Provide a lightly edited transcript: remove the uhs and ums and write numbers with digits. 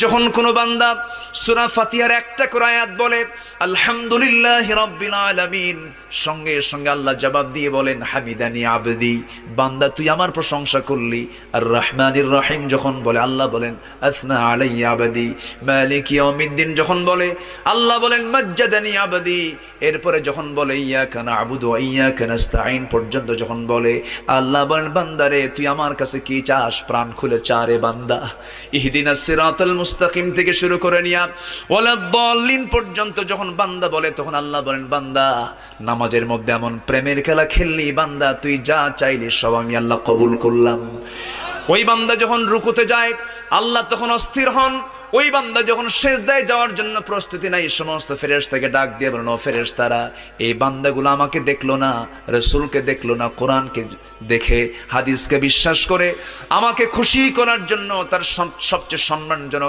যখন কোনো বান্দা সূরা ফাতিহার একটা করে আয়াত বলে আলহামদুলিল্লাহি রাব্বিল আলামিন, সঙ্গে সঙ্গে আল্লাহ জবাব দিয়ে বলেন হামিদানি আবদি, বান্দা তুই আমার প্রশংসা করলি। আর রহমানির রহিম যখন বলে আল্লাহ বলেন আসনা আলাইয়া আবদি। মালিক ইয়াউমিদ্দিন যখন বলে আল্লাহ বলেন মাজ্জাদানি আবদি। এরপরে যখন বলে ইয়াকা না'বুদু ওয়া ইয়াকা নাস্তাঈন পর্যন্ত যখন বলে আল্লাহ বলেন বান্দারে তুই আমার কাছে কি চাস, প্রাণ খুলে চা রে বান্দা। ইহদিনাস সিরাতাল মুস্তাকিম থেকে শুরু করে নিয়া ওয়ালাদ-দাল্লিন পর্যন্ত যখন বান্দা বলে তখন আল্লাহ বলেন বান্দা নামাজের মধ্যে এমন প্রেমের খেলা খেললি বান্দা, তুই যা চাইলি সব আমি আল্লাহ কবুল করলাম। ওই বান্দা যখন রুকুতে যায় আল্লাহ তখন অস্থির হন। ওই বান্দা যখন সিজদায় যাওয়ার জন্য প্রস্তুতি নাই, সমস্ত ফেরেশতাকে ডাক দিয়ে বলেন ও ফেরেশতারা, এই বান্দাগুলো আমাকে দেখলো না, রাসূলকে দেখলো না, কোরআনকে দেখে হাদিসকে বিশ্বাস করে আমাকে খুশি করার জন্য তার সবচেয়ে সম্মানজনক